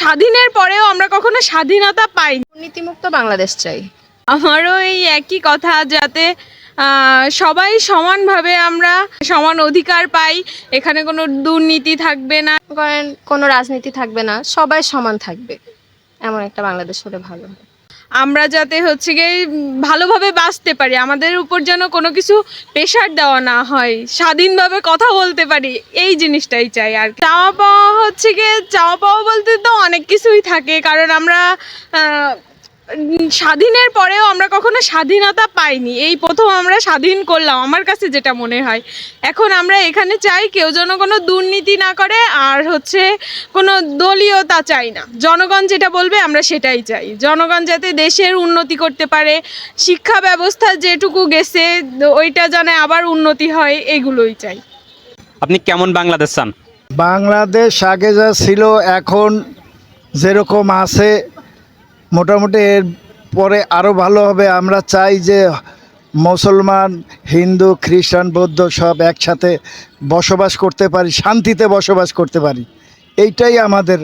স্বাধীনের পরেও আমরা কখনো স্বাধীনতা পাইনি। দুর্নীতিমুক্ত বাংলাদেশ চাই। আমারও এই একই কথা, যাতে সবাই সমানভাবে আমরা সমান অধিকার পাই, এখানে কোনো দুর্নীতি থাকবে না, করেন কোনো রাজনীতি থাকবে না, সবাই সমান থাকবে, এমন একটা বাংলাদেশ হলে ভালো হয়। আমরা যাতে গিয়ে ভালোভাবে বাঁচতে পারি, আমাদের উপর যেন কোনো কিছু প্রেশার দেওয়া না হয়, স্বাধীনভাবে কথা বলতে পারি, এই জিনিসটাই চাই। আর চাওয়া পাওয়া চাওয়া পাওয়া বলতে তো অনেক কিছুই থাকে, কারণ আমরা স্বাধীনের পরেও আমরা কখনো স্বাধীনতা পাইনি, এই প্রথম আমরা স্বাধীন করলাম, আমার কাছে যেটা মনে হয়। এখন আমরা এখানে চাই কেউ যেন কোনো দুর্নীতি না করে, আর কোনো দলীয়তা চাই না, জনগণ যেটা বলবে আমরা সেটাই চাই। জনগণ যাতে দেশের উন্নতি করতে পারে, শিক্ষা ব্যবস্থা যেটুকু গেছে ওইটা যেন আবার উন্নতি হয়, এগুলোই চাই। আপনি কেমন বাংলাদেশ চান? বাংলাদেশ আগে যা ছিল এখন যেরকম আছে মোটামুটি এর পরে আরও ভালো হবে। আমরা চাই যে মুসলমান, হিন্দু, খ্রিস্টান, বৌদ্ধ সব একসাথে বসবাস করতে পারি, শান্তিতে বসবাস করতে পারি, এইটাই আমাদের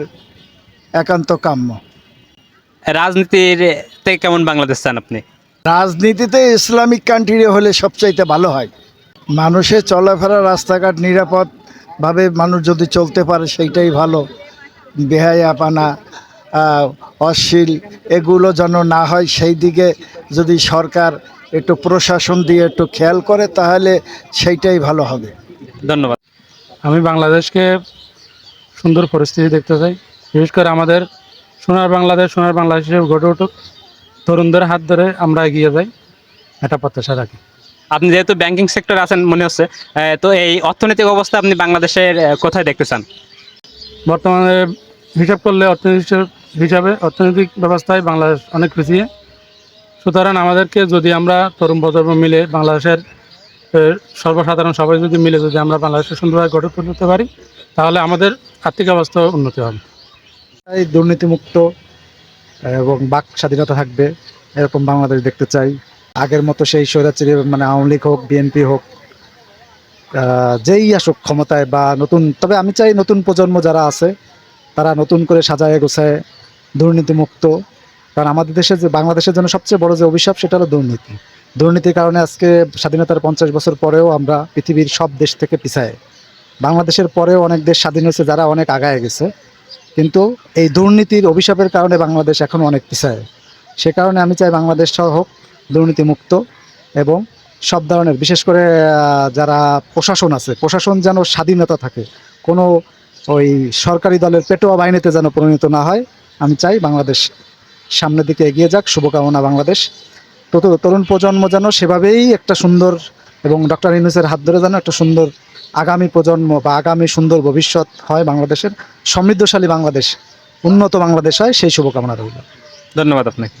একান্ত কাম্য। রাজনীতিতে কেমন বাংলাদেশ চান আপনি? রাজনীতিতে ইসলামিক কান্ট্রি হলে সবচাইতে ভালো হয়। মানুষের চলাফেরা, রাস্তাঘাট নিরাপদভাবে মানুষ যদি চলতে পারে সেইটাই ভালো। বেহায়াপনা, অশ্লীল এগুলো যেন না হয়, সেই দিকে যদি সরকার একটু প্রশাসন দিয়ে একটু খেয়াল করে তাহলে সেইটাই ভালো হবে। ধন্যবাদ। আমি বাংলাদেশকে সুন্দর পরিস্থিতি দেখতে চাই, বিশেষ করে আমাদের সোনার বাংলাদেশ হিসেবে গড়ে উঠুক, তরুণদের হাত ধরে আমরা এগিয়ে যাই, এটা প্রত্যাশা রাখি। আপনি যেহেতু ব্যাংকিং সেক্টরে আছেন মনে হচ্ছে, তো এই অর্থনৈতিক অবস্থা আপনি বাংলাদেশের কোথায় দেখতে চান? বর্তমানে হিসাব করলে অর্থনৈতিক ব্যবস্থায় বাংলাদেশ অনেক পিছিয়ে, সুতরাং আমাদেরকে যদি আমরা তরুণ প্রজন্ম মিলে বাংলাদেশের সর্বসাধারণ সবাই যদি মিলে যদি আমরা বাংলাদেশের সুন্দরভাবে গড়ে তুলতে পারি তাহলে আমাদের আর্থিক অবস্থা উন্নতি হবে। এই দুর্নীতিমুক্ত এবং বাক স্বাধীনতা থাকবে এরকম বাংলাদেশ দেখতে চাই। আগের মতো সেই স্বৈরাচারী আওয়ামী লীগ হোক, বিএনপি হোক, যেই আসুক ক্ষমতায় বা নতুন, তবে আমি চাই নতুন প্রজন্ম যারা আছে তারা নতুন করে সাজায় গোছায় দুর্নীতিমুক্ত। কারণ আমাদের দেশে যে বাংলাদেশের জন্য সবচেয়ে বড় যে অভিশাপ সেটা হলো দুর্নীতির কারণে আজকে স্বাধীনতার 50 বছর পরেও আমরা পৃথিবীর সব দেশ থেকে পিছায়। বাংলাদেশের পরেও অনেক দেশ স্বাধীন হয়েছে যারা অনেক আগায় গেছে, কিন্তু এই দুর্নীতির অভিশাপের কারণে বাংলাদেশ এখন অনেক পিছায়। সে কারণে আমি চাই বাংলাদেশ হোক দুর্নীতিমুক্ত এবং সব ধরনের, বিশেষ করে যারা প্রশাসন আছে, প্রশাসন যেন স্বাধীনতা থাকে, কোনো ওই সরকারি দলের পেটোয়া বাহিনীতে যেন পরিণত না হয়। আমি চাই বাংলাদেশ সামনের দিকে এগিয়ে যাক, শুভকামনা বাংলাদেশ। তরুণ প্রজন্ম যেন সেভাবেই একটা সুন্দর, এবং ডক্টর ইউনূসের হাত ধরে যেন একটা সুন্দর আগামী প্রজন্ম বা আগামী সুন্দর ভবিষ্যৎ হয়, বাংলাদেশের সমৃদ্ধশালী বাংলাদেশ, উন্নত বাংলাদেশ হয়, সেই শুভকামনা রইল। ধন্যবাদ আপনাকে।